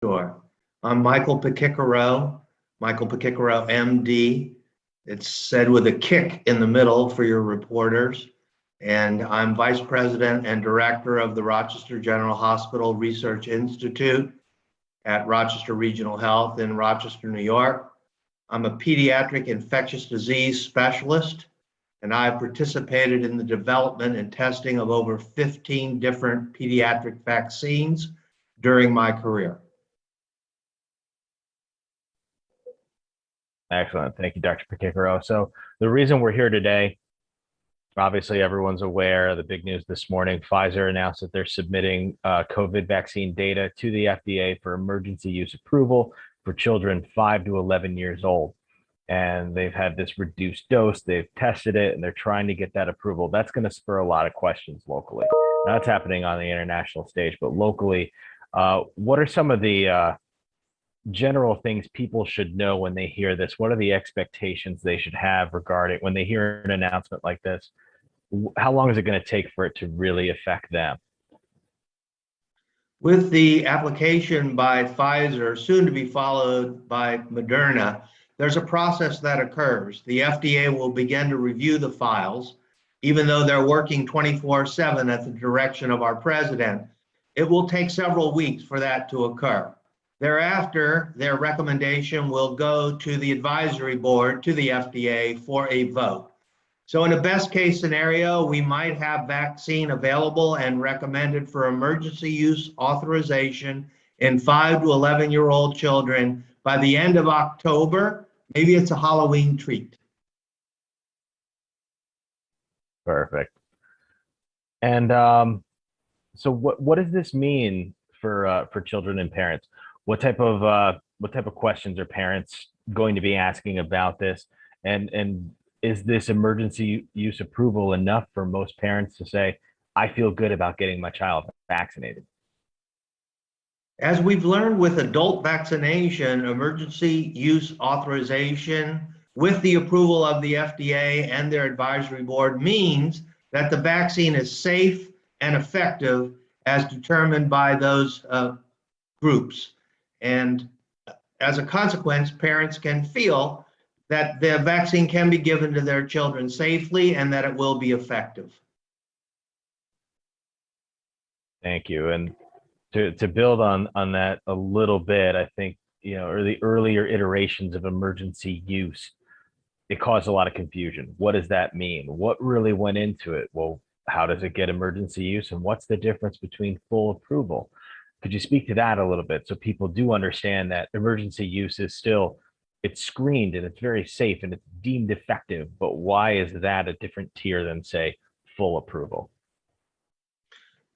Sure. I'm Michael Pekicaro, MD. It's said with a kick in the middle for your reporters. And I'm Vice President and Director of the Rochester General Hospital Research Institute at Rochester Regional Health in Rochester, New York. I'm a pediatric infectious disease specialist, and I've participated in the development and testing of over 15 different pediatric vaccines during my career. Excellent. Thank you, Dr. Pekicaro. So the reason we're here today, obviously everyone's aware of the big news this morning. Pfizer announced that they're submitting COVID vaccine data to the FDA for emergency use approval for children 5 to 11 years old. And they've had this reduced dose, they've tested it, and they're trying to get that approval. That's going to spur a lot of questions locally. Now, that's happening on the international stage, but locally, what are some of the general things people should know when they hear this? What are the expectations they should have regarding when they hear an announcement like this? How long is it going to take for it to really affect them? With the application by Pfizer, soon to be followed by Moderna, there's a process that occurs. The FDA will begin to review the files, even though they're working 24/7 at the direction of our president. It will take several weeks for that to occur. Thereafter, their recommendation will go to the advisory board, to the FDA, for a vote. So in a best case scenario, we might have vaccine available and recommended for emergency use authorization in 5 to 11-year-old children by the end of October. Maybe it's a Halloween treat. Perfect. And so what does this mean for children and parents? What type of questions are parents going to be asking about this? And is this emergency use approval enough for most parents to say, I feel good about getting my child vaccinated? As we've learned with adult vaccination, emergency use authorization with the approval of the FDA and their advisory board means that the vaccine is safe and effective as determined by those groups. And as a consequence, parents can feel that the vaccine can be given to their children safely and that it will be effective. Thank you. And to build on that a little bit, I think, or the earlier iterations of emergency use, it caused a lot of confusion. What does that mean? What really went into it? Well, how does it get emergency use? And what's the difference between full approval? Could you speak to that a little bit so people do understand that emergency use is still, it's screened and it's very safe and it's deemed effective, but why is that a different tier than, say, full approval?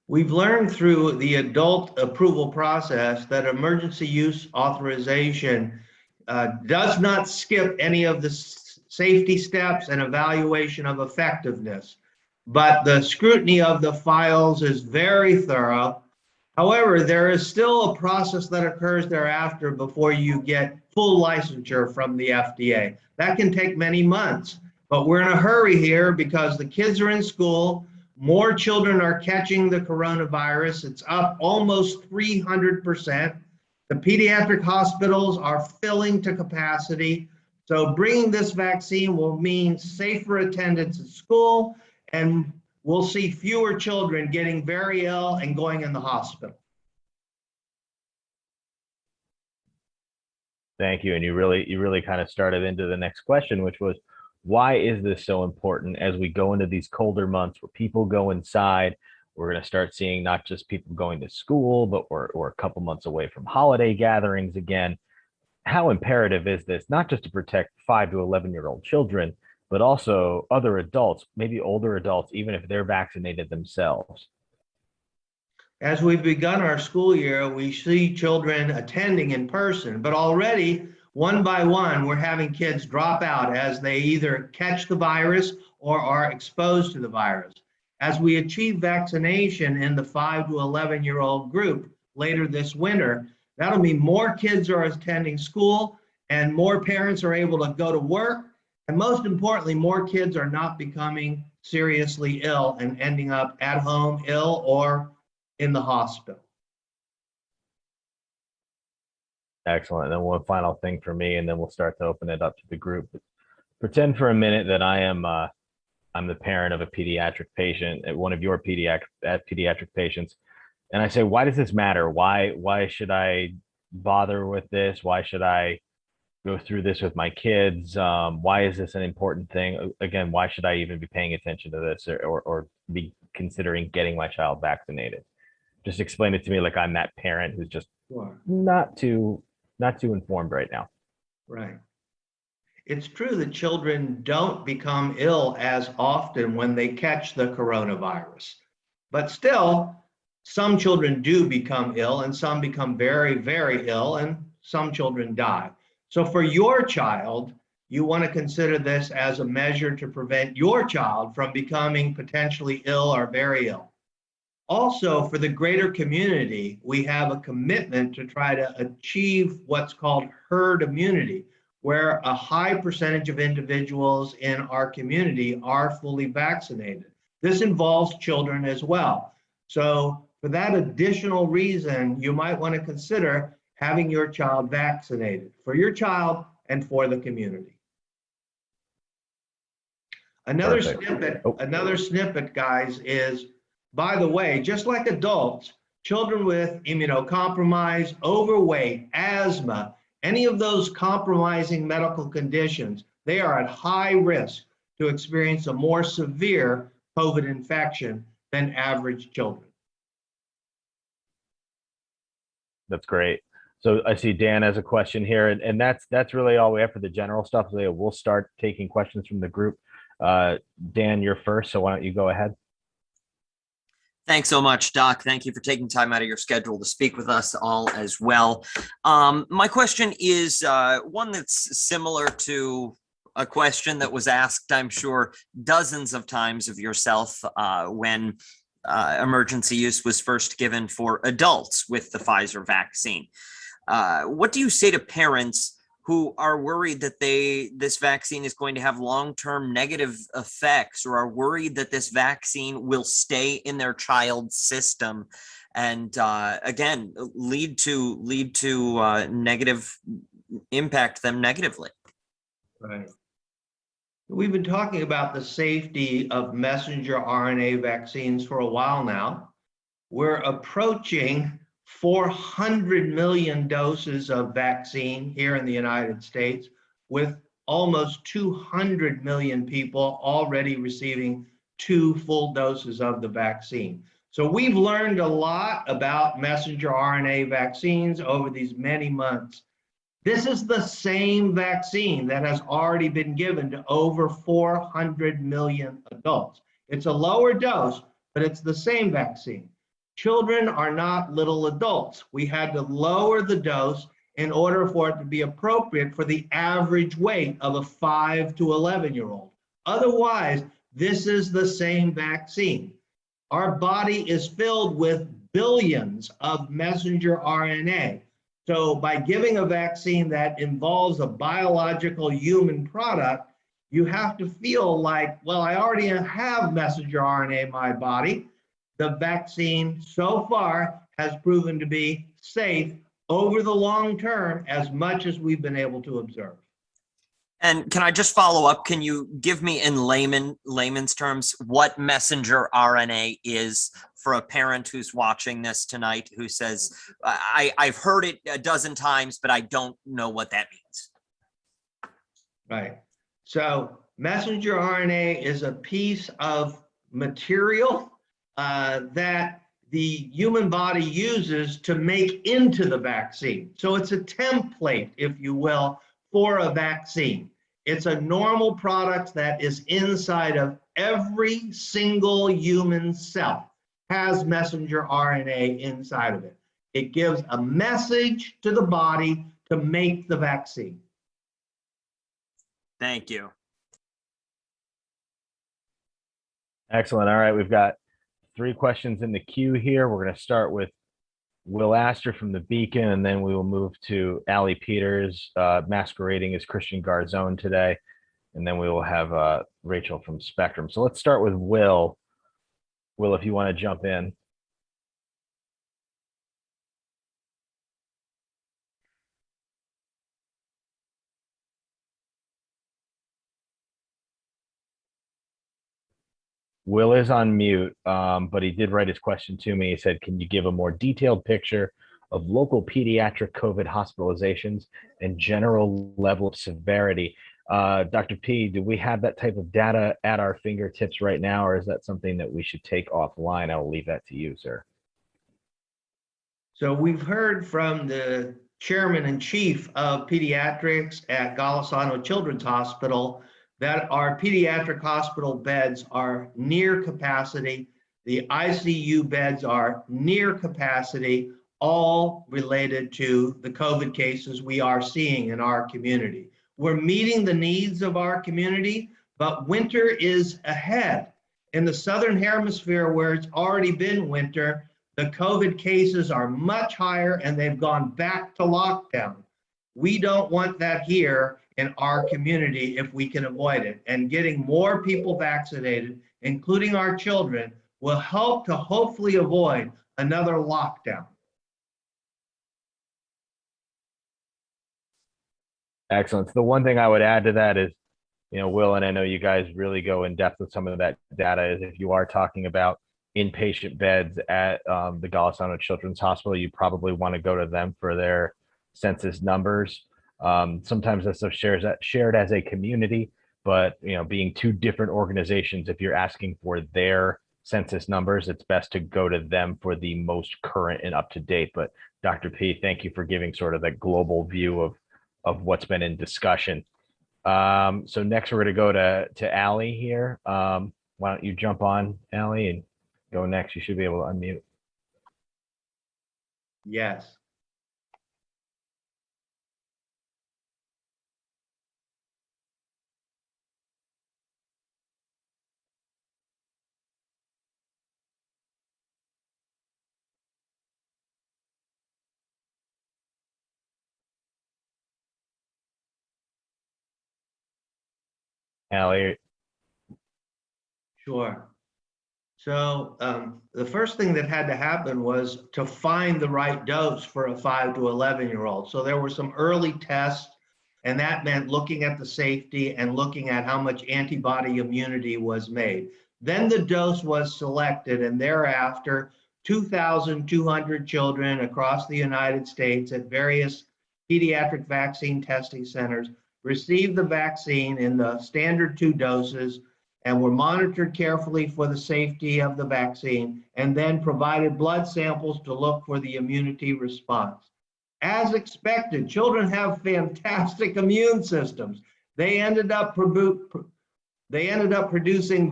We've learned through the adult approval process that emergency use authorization does not skip any of the safety steps and evaluation of effectiveness, but the scrutiny of the files is very thorough. However, there is still a process that occurs thereafter before you get full licensure from the FDA. That can take many months, but we're in a hurry here because the kids are in school. More children are catching the coronavirus. It's up almost 300%. The pediatric hospitals are filling to capacity. So bringing this vaccine will mean safer attendance at school, and we'll see fewer children getting very ill and going in the hospital. Thank you. And you really kind of started into the next question, which was, why is this so important as we go into these colder months where people go inside? We're going to start seeing not just people going to school, but we're a couple months away from holiday gatherings again. How imperative is this, not just to protect 5 to 11-year-old children, but also other adults, maybe older adults, even if they're vaccinated themselves? As we've begun our school year, we see children attending in person, but already one by one, we're having kids drop out as they either catch the virus or are exposed to the virus. As we achieve vaccination in the 5 to 11-year-old group later this winter, that'll mean more kids are attending school and more parents are able to go to work. And most importantly, more kids are not becoming seriously ill and ending up at home ill or in the hospital. Excellent. And then one final thing for me, and then we'll start to open it up to the group. Pretend for a minute that I'm the parent of a pediatric patient, one of your pediatric patients, and I say, why does this matter? Why should I bother with this? Why should I go through this with my kids? Why is this an important thing? Again, why should I even be paying attention to this or be considering getting my child vaccinated? Just explain it to me like I'm that parent who's just Sure. not too informed right now. Right. It's true that children don't become ill as often when they catch the coronavirus, but still, some children do become ill and some become very, very ill, and some children die. So for your child, you want to consider this as a measure to prevent your child from becoming potentially ill or very ill. Also, for the greater community, we have a commitment to try to achieve what's called herd immunity, where a high percentage of individuals in our community are fully vaccinated. This involves children as well. So for that additional reason, you might want to consider having your child vaccinated for your child and for the community. Another snippet, guys, is, by the way, just like adults, children with immunocompromised, overweight, asthma, any of those compromising medical conditions, they are at high risk to experience a more severe COVID infection than average children. That's great. So I see Dan has a question here, and that's really all we have for the general stuff. So we'll start taking questions from the group. Dan, you're first, so why don't you go ahead? Thanks so much, Doc. Thank you for taking time out of your schedule to speak with us all as well. My question is one that's similar to a question that was asked, I'm sure, dozens of times of yourself when emergency use was first given for adults with the Pfizer vaccine. What do you say to parents who are worried that this vaccine is going to have long-term negative effects, or are worried that this vaccine will stay in their child's system and again lead to negative, impact them negatively? Right. We've been talking about the safety of messenger RNA vaccines for a while now. We're approaching 400 million doses of vaccine here in the United States, with almost 200 million people already receiving 2 full doses of the vaccine. So we've learned a lot about messenger RNA vaccines over these many months. This is the same vaccine that has already been given to over 400 million adults. It's a lower dose, but it's the same vaccine. Children are not little adults. We had to lower the dose in order for it to be appropriate for the average weight of a 5 to 11-year-old. Otherwise, this is the same vaccine. Our body is filled with billions of messenger RNA. So by giving a vaccine that involves a biological human product, you have to feel like, well, I already have messenger RNA in my body. The vaccine so far has proven to be safe over the long term, as much as we've been able to observe. And can I just follow up? Can you give me in layman's terms what messenger RNA is for a parent who's watching this tonight who says, I've heard it a dozen times, but I don't know what that means? Right. So messenger RNA is a piece of material that the human body uses to make into the vaccine. So it's a template, if you will, for a vaccine. It's a normal product that is inside of every single human cell, has messenger RNA inside of it. It gives a message to the body to make the vaccine. Thank you. Excellent. All right, we've got 3 questions in the queue here. We're going to start with Will Astor from the Beacon, and then we will move to Allie Peters, masquerading as Christian Garzone today, and then we will have Rachel from Spectrum. So let's start with Will. Will, if you want to jump in. Will is on mute, but he did write his question to me. He said, can you give a more detailed picture of local pediatric COVID hospitalizations and general level of severity? Dr. P, do we have that type of data at our fingertips right now, or is that something that we should take offline? I'll leave that to you, sir. So we've heard from the chairman and chief of pediatrics at Golisano Children's Hospital that our pediatric hospital beds are near capacity. The ICU beds are near capacity, all related to the COVID cases we are seeing in our community. We're meeting the needs of our community, but winter is ahead. In the Southern Hemisphere, where it's already been winter, the COVID cases are much higher and they've gone back to lockdown. We don't want that here in our community if we can avoid it. And getting more people vaccinated, including our children, will help to hopefully avoid another lockdown. Excellent. So the one thing I would add to that is, Will, and I know you guys really go in depth with some of that data, is if you are talking about inpatient beds at the Golisano Children's Hospital, you probably want to go to them for their census numbers. Sometimes that's shared as a community, but being two different organizations, if you're asking for their census numbers, it's best to go to them for the most current and up to date. But Dr. P, thank you for giving sort of that global view of what's been in discussion. So next we're going to go to Allie here. Why don't you jump on, Allie, and go next? You should be able to unmute. Yes. Allie. Sure. So the first thing that had to happen was to find the right dose for a 5 to 11-year-old. So there were some early tests, and that meant looking at the safety and looking at how much antibody immunity was made. Then the dose was selected, and thereafter, 2,200 children across the United States at various pediatric vaccine testing centers received the vaccine in the standard 2 doses, and were monitored carefully for the safety of the vaccine, and then provided blood samples to look for the immunity response. As expected, children have fantastic immune systems. They ended up producing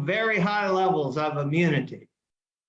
very high levels of immunity.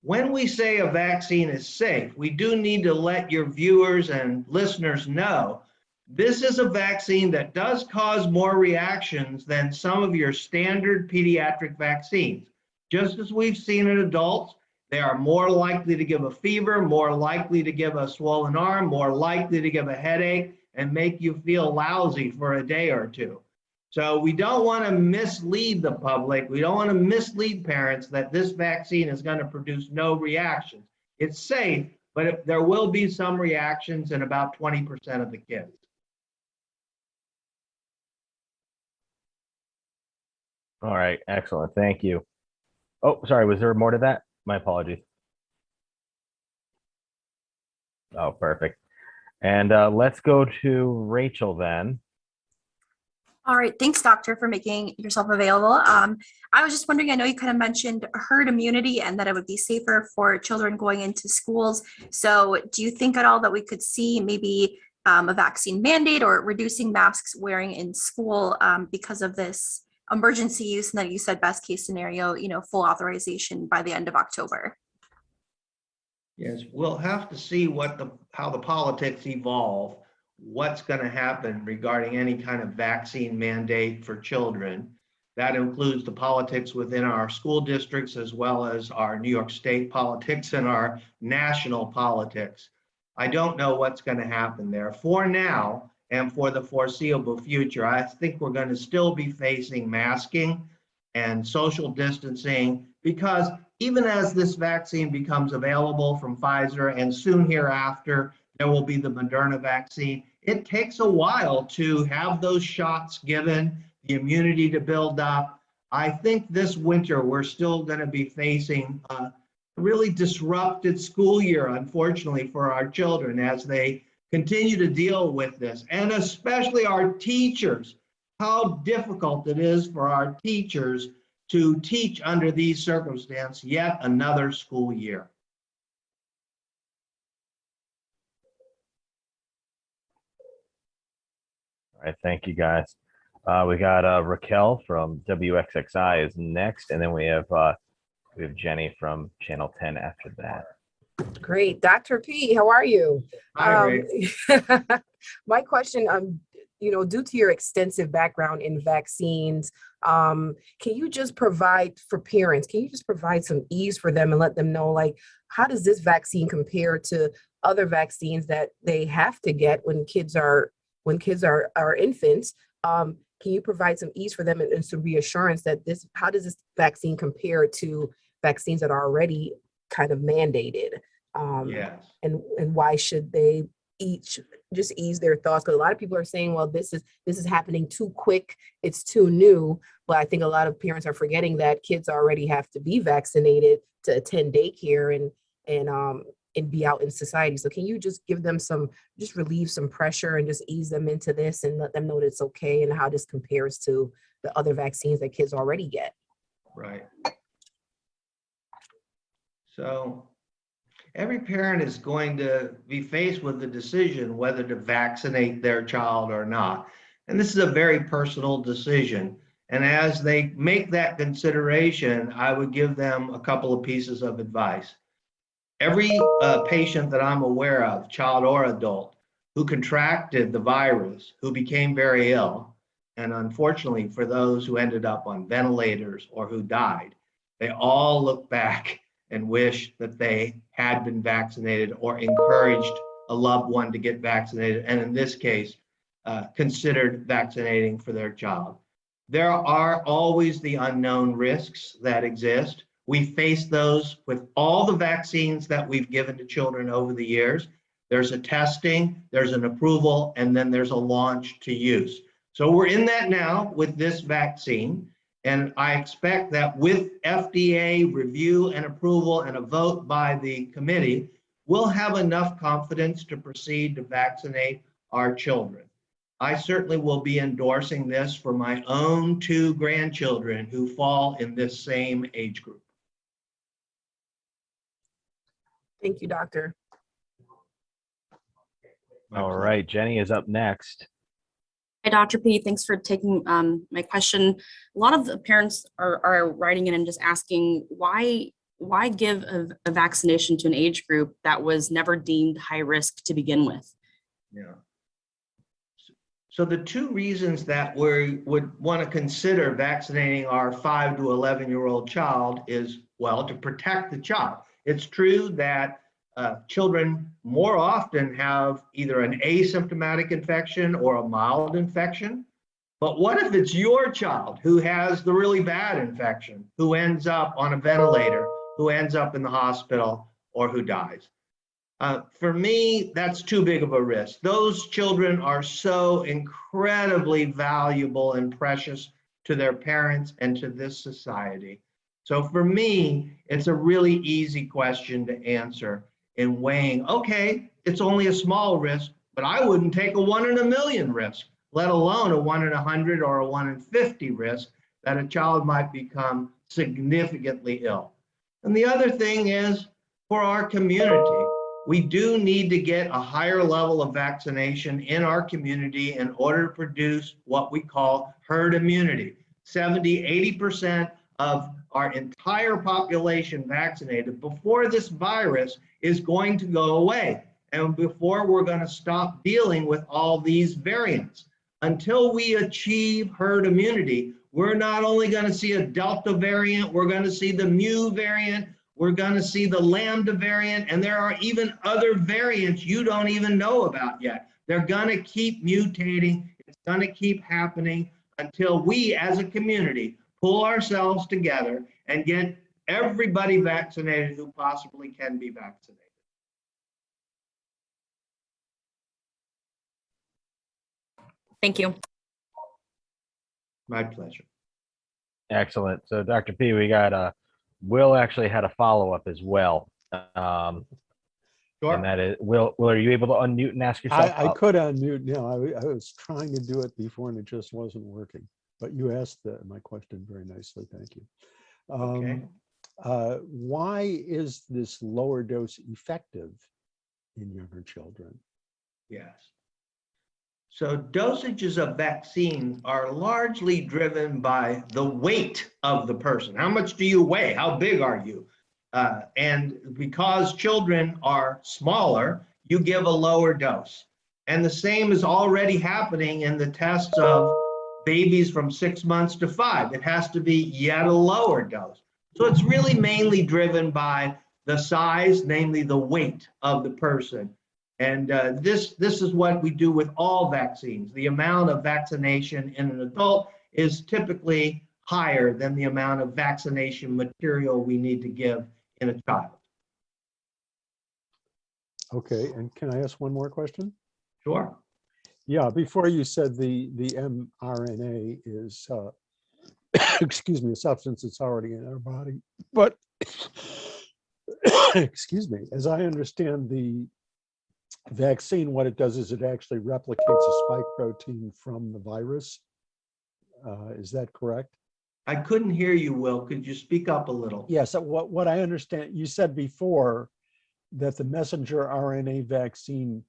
When we say a vaccine is safe, we do need to let your viewers and listeners know this is a vaccine that does cause more reactions than some of your standard pediatric vaccines. Just as we've seen in adults, they are more likely to give a fever, more likely to give a swollen arm, more likely to give a headache, and make you feel lousy for a day or two. So we don't want to mislead the public. We don't want to mislead parents that this vaccine is going to produce no reactions. It's safe, but there will be some reactions in about 20% of the kids. All right, excellent. Thank you. Oh, sorry, was there more to that? My apologies. Oh, perfect. And let's go to Rachel then. All right, thanks, doctor, for making yourself available. I was just wondering, I know you kind of mentioned herd immunity and that it would be safer for children going into schools. So do you think at all that we could see maybe a vaccine mandate or reducing masks wearing in school because of this emergency use, and that you said best case scenario, full authorization by the end of October? Yes, we'll have to see how the politics evolve, what's going to happen regarding any kind of vaccine mandate for children. That includes the politics within our school districts, as well as our New York State politics and our national politics. I don't know what's going to happen there. For now, and for the foreseeable future, I think we're going to still be facing masking and social distancing, because even as this vaccine becomes available from Pfizer, and soon hereafter, there will be the Moderna vaccine, it takes a while to have those shots given, the immunity to build up. I think this winter, we're still going to be facing a really disrupted school year, unfortunately, for our children as they continue to deal with this, and especially our teachers, how difficult it is for our teachers to teach under these circumstances yet another school year. All right, thank you guys. We got Racquel from WXXI is next, and then we have Jenny from Channel 10 after that. Great. Dr. P, how are you? Hi, Ray. My question, due to your extensive background in vaccines, can you just provide for parents, can you just provide some ease for them and let them know, like, how does this vaccine compare to other vaccines that they have to get when kids are infants? Can you provide some ease for them and some reassurance that how does this vaccine compare to vaccines that are already kind of mandated? Yes. And why should they just ease their thoughts? Because a lot of people are saying, well, this is happening too quick, it's too new. But I think a lot of parents are forgetting that kids already have to be vaccinated to attend daycare and be out in society. So can you just give them just relieve some pressure and just ease them into this and let them know that it's okay and how this compares to the other vaccines that kids already get? Right. So every parent is going to be faced with the decision whether to vaccinate their child or not. And this is a very personal decision. And as they make that consideration, I would give them a couple of pieces of advice. Every patient that I'm aware of, child or adult, who contracted the virus, who became very ill, and unfortunately for those who ended up on ventilators or who died, they all look back and wish that they had been vaccinated or encouraged a loved one to get vaccinated, and in this case, considered vaccinating for their child. There are always the unknown risks that exist. We face those with all the vaccines that we've given to children over the years. There's a testing, there's an approval, and then there's a launch to use. So we're in that now with this vaccine. And I expect that with FDA review and approval and a vote by the committee, we'll have enough confidence to proceed to vaccinate our children. I certainly will be endorsing this for my own 2 grandchildren who fall in this same age group. Thank you, doctor. All right, Jenny is up next. Hi, Dr. P. Thanks for taking my question. A lot of the parents are writing in and just asking why give a vaccination to an age group that was never deemed high risk to begin with? Yeah. So the 2 reasons that we would want to consider vaccinating our 5 to 11-year-old child is, well, to protect the child. It's true that children more often have either an asymptomatic infection or a mild infection. But what if it's your child who has the really bad infection, who ends up on a ventilator, who ends up in the hospital, or who dies? For me, that's too big of a risk. Those children are so incredibly valuable and precious to their parents and to this society. So for me, it's a really easy question to answer in weighing, okay, it's only a small risk, but I wouldn't take a 1 in a million risk, let alone a 1 in 100 or a 1 in 50 risk that a child might become significantly ill. And the other thing is, for our community, we do need to get a higher level of vaccination in our community in order to produce what we call herd immunity. 70, 80% of our entire population vaccinated before this virus is going to go away, and before we're going to stop dealing with all these variants. Until we achieve herd immunity, we're not only going to see a Delta variant, we're going to see the Mu variant, we're going to see the Lambda variant, and there are even other variants you don't even know about yet. They're going to keep mutating. It's going to keep happening until we as a community pull ourselves together and get everybody vaccinated who possibly can be vaccinated. Thank you. My pleasure. Excellent. So Dr. P, we got Will actually had a follow-up as well. Sure. And that is, Will, are you able to unmute and ask yourself? I could unmute now. I was trying to do it before and it just wasn't working. But you asked my question very nicely. Thank you. Okay. Why is this lower dose effective in younger children? Yes. So dosages of vaccine are largely driven by the weight of the person. How much do you weigh? How big are you? And because children are smaller, you give a lower dose. And the same is already happening in the tests of babies from 6 months to 5. It has to be yet a lower dose. So it's really mainly driven by the size, namely the weight of the person. And this is what we do with all vaccines. The amount of vaccination in an adult is typically higher than the amount of vaccination material we need to give in a child. Okay, and can I ask one more question? Sure. Yeah, before you said the mRNA is, excuse me, a substance that's already in our body. But, excuse me, as I understand the vaccine, what it does is it actually replicates a spike protein from the virus. Is that correct? I couldn't hear you, Will. Could you speak up a little? Yes, what I understand, you said before that the messenger RNA vaccine,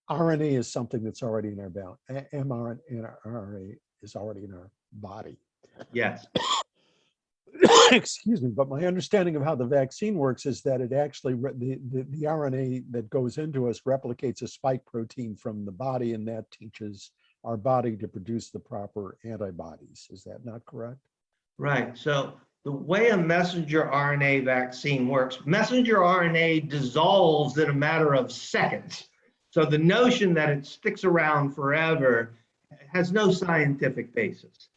RNA is something that's already in our body. mRNA is already in our body. Yes. Excuse me, but my understanding of how the vaccine works is that it actually, the RNA that goes into us replicates a spike protein from the body, and that teaches our body to produce the proper antibodies. Is that not correct? Right. So the way a messenger RNA vaccine works, messenger RNA dissolves in a matter of seconds. So the notion that it sticks around forever has no scientific basis.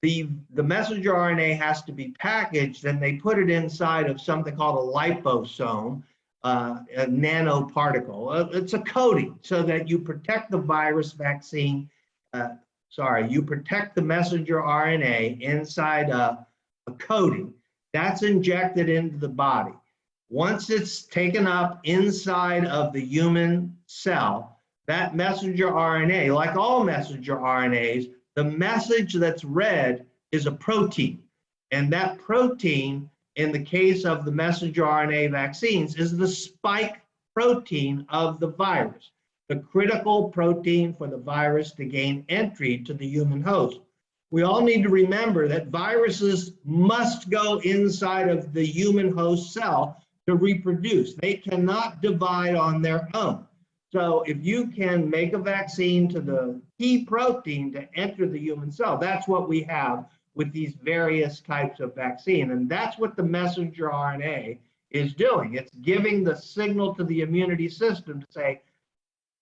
The messenger RNA has to be packaged, and they put it inside of something called a liposome, a nanoparticle. It's a coating so that you protect the virus vaccine, you protect the messenger RNA inside a coating. That's injected into the body. Once it's taken up inside of the human cell, that messenger RNA, like all messenger RNAs, the message that's read is a protein. And that protein, in the case of the messenger RNA vaccines, is the spike protein of the virus, the critical protein for the virus to gain entry to the human host. We all need to remember that viruses must go inside of the human host cell to reproduce. They cannot divide on their own. So if you can make a vaccine to the key protein to enter the human cell, that's what we have with these various types of vaccine. And that's what the messenger RNA is doing. It's giving the signal to the immunity system to say,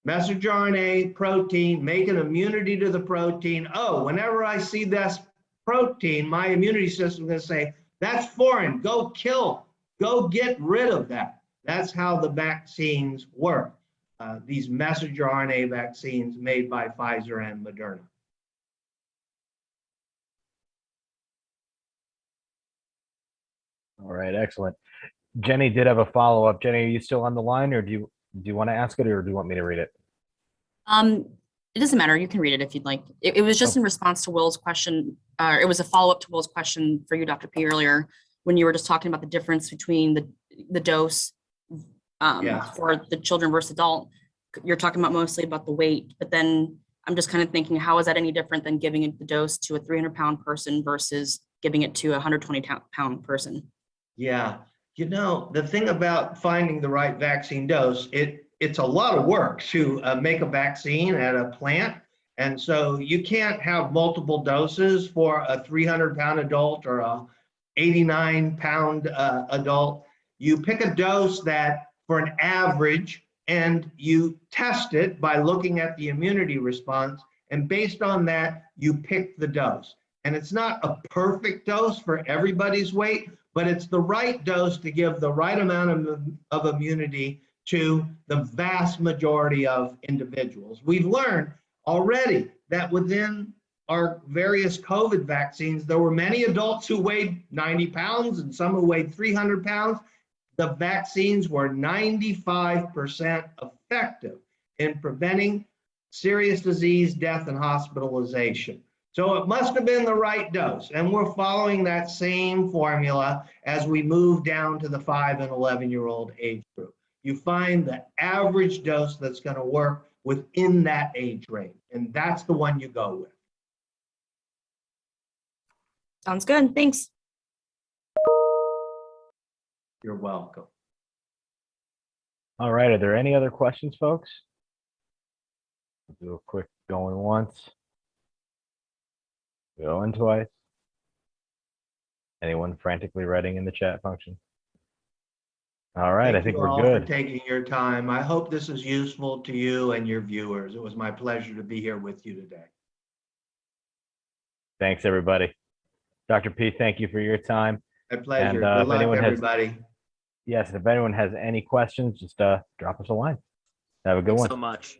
messenger RNA protein, make an immunity to the protein. Oh, whenever I see this protein, my immunity system is going to say, that's foreign, go kill, go get rid of that. That's how the vaccines work. These messenger RNA vaccines made by Pfizer and Moderna. All right, excellent. Jenny did have a follow-up. Jenny, are you still on the line, or do you want to ask it, or do you want me to read it? It doesn't matter. You can read it if you'd like. It was just in response to Will's question. It was a follow-up to Will's question for you, Dr. P, earlier, when you were just talking about the difference between the dose for the children versus adult. You're talking about mostly about the weight, but then I'm just kind of thinking, how is that any different than giving it the dose to a 300-pound person versus giving it to a 120-pound person? Yeah, you know, the thing about finding the right vaccine dose, it's a lot of work to make a vaccine at a plant. And so you can't have multiple doses for a 300-pound adult or a 89-pound adult. You pick a dose that for an average, and you test it by looking at the immunity response. And based on that, you pick the dose. And it's not a perfect dose for everybody's weight, but it's the right dose to give the right amount of immunity to the vast majority of individuals. We've learned already that within our various COVID vaccines, there were many adults who weighed 90 pounds and some who weighed 300 pounds. The vaccines were 95% effective in preventing serious disease, death, and hospitalization. So it must have been the right dose. And we're following that same formula as we move down to the 5 and 11-year-old age group. You find the average dose that's going to work within that age range, and that's the one you go with. Sounds good. Thanks. You're welcome. All right. Are there any other questions, folks? Do a quick going once. Going twice. Anyone frantically writing in the chat function? All right. I think you we're all good. for taking your time. I hope this is useful to you and your viewers. It was my pleasure to be here with you today. Thanks, everybody. Dr. P, thank you for your time. My pleasure. And, Good if luck, anyone has- everybody. Yes, if anyone has any questions, just drop us a line. Have a good Thanks one. so much.